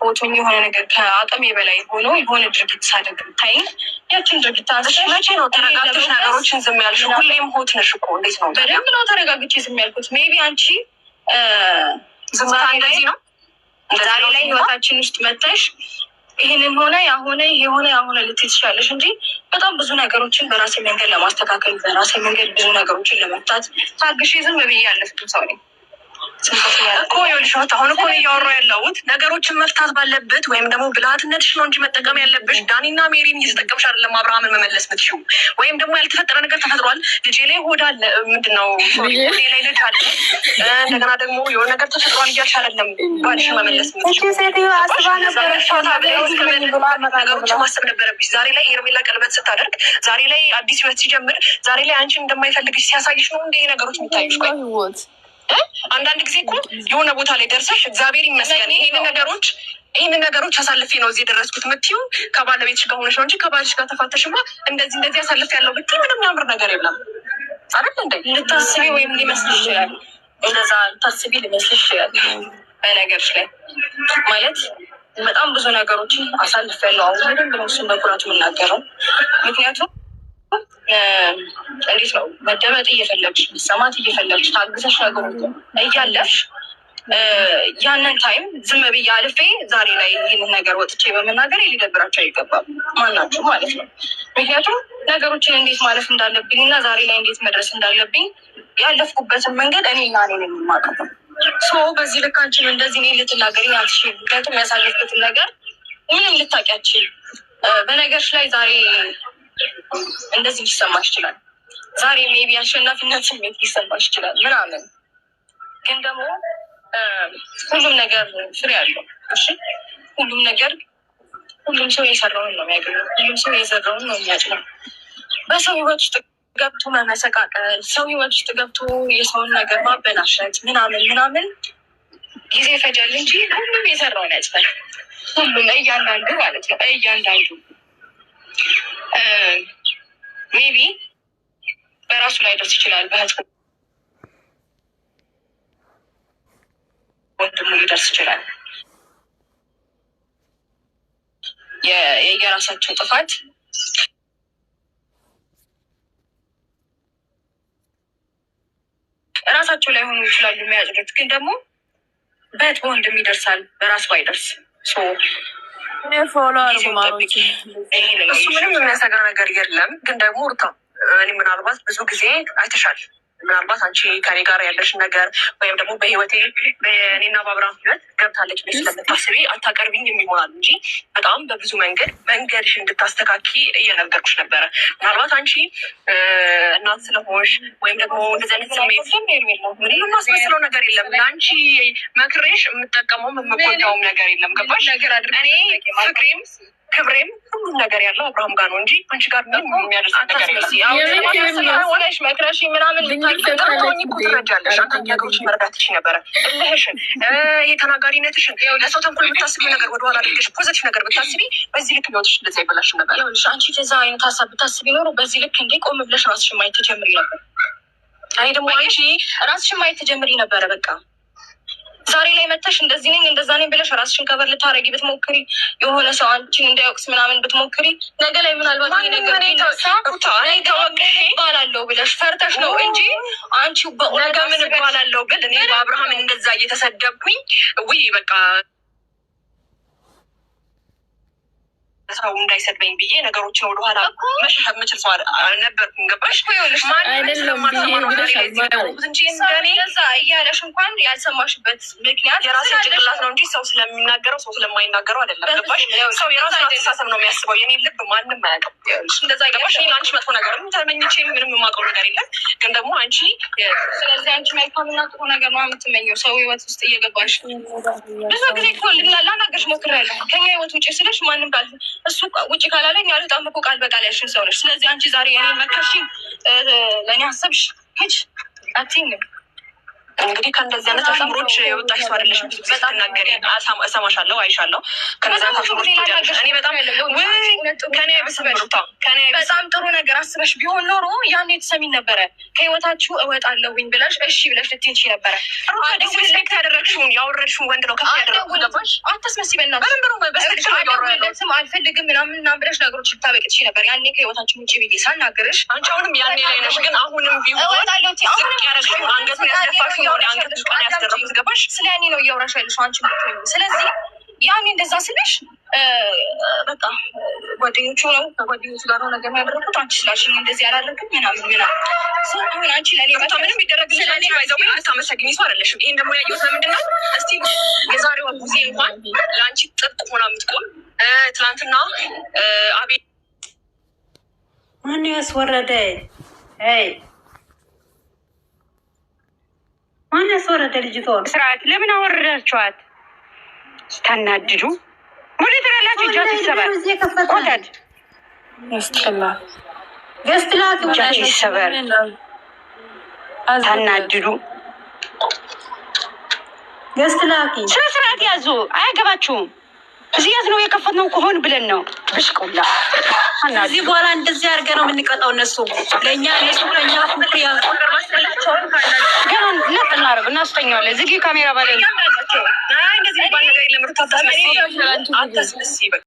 ሆቶኝ የሆነ ነገር ከአቅሜ በላይ ሆኖ የሆነ ድርጊት ሳደርግ ብታይ ያችን ድርጊት አንስሽ መቼ ነው ተረጋግተሽ ነገሮችን ዝም ያልሽው? ሁሌም ሆት ነሽ እኮ። እንዴት ነው? በደንብ ነው ተረጋግቼ ዝም ያልኩት። ሜቢ አንቺ ዝምታ እንደዚህ ነው ዛሬ ላይ ህይወታችን ውስጥ መጥተሽ ይህንን ሆነ ያሆነ የሆነ ያሆነ ልትይ ትችላለሽ እንጂ በጣም ብዙ ነገሮችን በራሴ መንገድ ለማስተካከል በራሴ መንገድ ብዙ ነገሮችን ለመፍታት ታግሼ ዝም ብዬ ያለፍኩት ሰው ነኝ እኮ። ይኸውልሽ አሁን እኮ እያወራሁ ያለሁት ነገሮችን መፍታት ባለበት ወይም ደግሞ ብልሃትነትሽ ነው እንጂ መጠቀም ያለብሽ ዳኒና ሜሪን እየተጠቀምሽ አይደለም አብርሃምን መመለስ ምትሽው። ወይም ደግሞ ያልተፈጠረ ነገር ተፈጥሯል። ልጄ ላይ ሆድ አለ፣ ምንድነው ልጄ ላይ ልጅ አለ፣ እንደገና ደግሞ የሆነ ነገር ተፈጥሯል እያልሽ አይደለም ባልሽን መመለስ ምትሽው። ነገሮችን ማሰብ ነበረብሽ። ዛሬ ላይ ሄርሜላ ቀለበት ስታደርግ፣ ዛሬ ላይ አዲስ ህይወት ሲጀምር፣ ዛሬ ላይ አንቺን እንደማይፈልግሽ ሲያሳይሽ ነው እንደ ነገሮች የሚታዩሽ። ቆይ አንዳንድ ጊዜ እኮ የሆነ ቦታ ላይ ደርሰሽ እግዚአብሔር ይመስገን ይህንን ነገሮች አሳልፌ ነው እዚህ የደረስኩት የምትይው ከባለቤትሽ ጋር ሆነሽ ነው እንጂ ከባልሽ ጋር ተፋተሽማ እንደዚህ አሳልፌ ያለው ብትይ ምንም ያምር ነገር የለም አይደል እንዴ? ልታስቢ ወይም ሊመስልሽ ይችላል፣ እንደዛ ልታስቢ ሊመስልሽ ይችላል። በነገርሽ ላይ ማለት በጣም ብዙ ነገሮችን አሳልፌ ያለው አሁን በደንብ ነው እሱን በኩራት የምናገረው። ምክንያቱም እንዴት ነው መደመጥ እየፈለግሽ መሰማት እየፈለግሽ ታግዘሽ ነገሮች እያለፍሽ ያንን ታይም ዝም ብዬ አልፌ ዛሬ ላይ ይህንን ነገር ወጥቼ በመናገር ሊደብራቸው አይገባም ማናችሁ ማለት ነው። ምክንያቱም ነገሮችን እንዴት ማለፍ እንዳለብኝ እና ዛሬ ላይ እንዴት መድረስ እንዳለብኝ ያለፍኩበትን መንገድ እኔና እኔ ነው የማውቀው። በዚህ ልክ አንቺም እንደዚህ እኔ ልትናገሪኝ አትችይም። ምክንያቱም ያሳለፍኩትን ነገር ምንም ልታውቂያችም። በነገርሽ ላይ ዛሬ እንደዚህ ሊሰማሽ ይችላል። ዛሬ ሜቢ አሸናፊነት ስሜት ሊሰማሽ ይችላል ምናምን፣ ግን ደግሞ ሁሉም ነገር ፍሬ አለው። እሺ ሁሉም ሰው የሰራውን ነው የሚያገኘው። ሁሉም ሰው የዘራውን ነው የሚያጭነው። በሰው ህይወት ውስጥ ገብቶ መመሰቃቀል፣ ሰው ህይወት ውስጥ ገብቶ የሰውን ነገር ማበላሸት ምናምን ጊዜ ይፈጃል እንጂ ሁሉም የሰራውን ያጭናል። ሁሉም እያንዳንዱ ማለት ነው እያንዳንዱ ሜቢ በራሱ ላይ ደርስ ይችላል። በህዝቡ ወንድሙ ሊደርስ ይችላል። የየራሳቸው ጥፋት እራሳቸው ላይ ሆኑ ይችላሉ የሚያጭዱት። ግን ደግሞ በህት በወንድም ይደርሳል፣ በራሱ አይደርስ። እሱ ምንም የሚያሰጋ ነገር የለም። ግን ደግሞ ሩታ እኔ ምናልባት ብዙ ጊዜ አይተሻል። ምናልባት አንቺ ከኔ ጋር ያለሽን ነገር ወይም ደግሞ በህይወቴ በእኔና በአብርሃም ህይወት ገብታለች ብለሽ ስለምታስቢ አታቀርቢኝ የሚሆናል እንጂ በጣም በብዙ መንገድሽ እንድታስተካኪ እየነገርኩሽ ነበረ። ምናልባት አንቺ እናት ስለሆንሽ ወይም ደግሞ እንደዚህ አይነት ስሜት ምንም የማስመስለው ነገር የለም። ለአንቺ መክሬሽ የምጠቀመውም የምጎዳውም ነገር የለም። ገባሽ? እኔ ፍቅሬም ክብሬም ሁሉም ነገር ያለው አብርሃም ጋር ነው እንጂ አንቺ ጋር ምንም የሚያደርስ ነገር የለም። መክረሽ ምናምን ትረጃለሽ። አንዳንድ ነገሮችን መረዳት ትችይ ነበረ። እልህሽን የተናጋሪነትሽን ለሰው ተንኮል የምታስቢ ነገር ወደኋላ አድርገሽ ፖዘቲቭ ነገር ብታስቢ በዚህ ልክ ህይወትሽ እንደዚያ አይበላሽም ነበር። አንቺ ተዛ አይነት ሀሳብ ብታስቢ ኖሮ በዚህ ልክ እንዴ ቆም ብለሽ ራስሽን ማየት ተጀምሪ ነበር። እኔ ደግሞ አንቺ ራስሽን ማየት ተጀምሪ ነበረ። በቃ ዛሬ ላይ መተሽ እንደዚህ ነኝ እንደዛ ነኝ ብለሽ ራስሽን ከበር ልታረጊ ብትሞክሪ፣ የሆነ ሰው አንቺን እንዳይወቅስ ምናምን ብትሞክሪ፣ ነገ ላይ ምናልባት ነገር ባላለው ብለሽ ፈርተሽ ነው እንጂ አንቺ ነገ ምን ባላለው ብል እኔ በአብርሃምን እንደዛ እየተሰደብኩኝ ውይ በቃ ሰው እንዳይሰድበኝ ብዬ ነገሮችን ወደኋላ መሸሽ የምችል ሰው ነበርኩኝ። ገባሽ? እንደዛ እያለሽ እንኳን ያልሰማሽበት ምክንያት የራሴ ጭንቅላት ነው እንጂ ሰው ስለሚናገረው ሰው ስለማይናገረው አይደለም። ገባሽ? ሰው የራሱ አስተሳሰብ ነው የሚያስበው። የኔ ልብ ማንም አያውቅም። እንደዛ ገባሽ? ለአንቺ መጥፎ ነገር ተመኝቼ ምንም የማውቀው ነገር የለም። ግን ደግሞ አንቺ ስለዚህ አንቺ መልካምና ጥሩ ነገር ነው የምትመኘው ሰው ህይወት ውስጥ እየገባሽ ብዙ ጊዜ እኮ ላናገርሽ ሞክሬያለሁ። ከኛ ህይወት ውጭ ስልሽ ማንም ጋር እሱ ውጭ ካላለኝ ያልወጣም እኮ ቃል በቃል ያልሽን ሰው ነሽ። ስለዚህ አንቺ ዛሬ እኔ መከርሽኝ ለእኔ አሰብሽ ሂጅ አትይኝም። እንግዲህ ከእንደዚህ አይነት አሽሙሮች የወጣሽ ሰው አይደለሽም። ብዙ ጊዜ ስትናገሪ እሰማሻለሁ፣ አይሻለሁ። ከእነዚህ አይነት አሽሙሮች እኔ በጣም ከኔ ብስበሩታ በጣም ጥሩ ነገር አስበሽ ቢሆን ኖሮ ያኔ ትሰሚኝ ነበረ። ከህይወታችሁ እወጣለሁኝ ብለሽ እሺ ብለሽ ልትሄጂ ነበረ። ዲስሪስፔክት ያደረግሽውን ያወረድሽውን ወንድ ነው ከፍ ያደረጉ ገባሽ? አታስመስይ በእናትሽ። አልፈልግም ምናምን ብለሽ ነገሮች ልታበቂ ትችይ ነበር። ያኔ ከህይወታችን ውጭ ብዬ ሳናገርሽ አንቺ አሁንም ያኔ ላይ ነሽ። ግን አሁንም ቢሆን ዝቅ ያደረግሽውን አንገቱን ያስደፋሽው ስለ ያኔ ነው እያወራሽ ያለሽው አንቺ። ስለዚህ ያኔ እንደዛ ስልሽ በቃ ጓደኞቹ ነው ከጓደኞቹ ጋር ነው ነገር ያደረኩት አንቺ ስላልሽኝ እንደዚህ አላደረግም ምናምን አሁን አንቺ ለኔ ምንም ይደረግልሽ ለኔ ባይዘው ልታመሰግኝ ሰው አይደለሽም። ይሄን ደግሞ ያየሁት ለምንድን ነው? እስቲ የዛሬዋ ጊዜ እንኳን ለአንቺ ጥብቅ ሆና የምትቆም ትናንትና አቤት ማን ያስወረደ ማን ያስወረደ? ልጅቷ ስርዓት ለምን አወረዳችኋት? ስታናድዱ ወደ ትላላችሁ እጃት ይሰበር ወተት ያስጠላል። ገስትላት እጃት ይሰበር ታናድዱ። ገስትላኪ ስለ ስርዓት ያዙ። አያገባችሁም። እዚህ ያዝ ነው የከፈትነው ከሆን ብለን ነው ብሽቆላ እዚህ በኋላ እንደዚህ አድርገን ነው የምንቀጣው። እነሱ ለእኛ ፍቅር ያልቆጠርማስላቸውን ገና እናጥናረግ እናስተኛዋለን። ዝጊ ካሜራ ባለ እንደዚህ ባል ነገር ለምርታታ አታስመስይ በቃ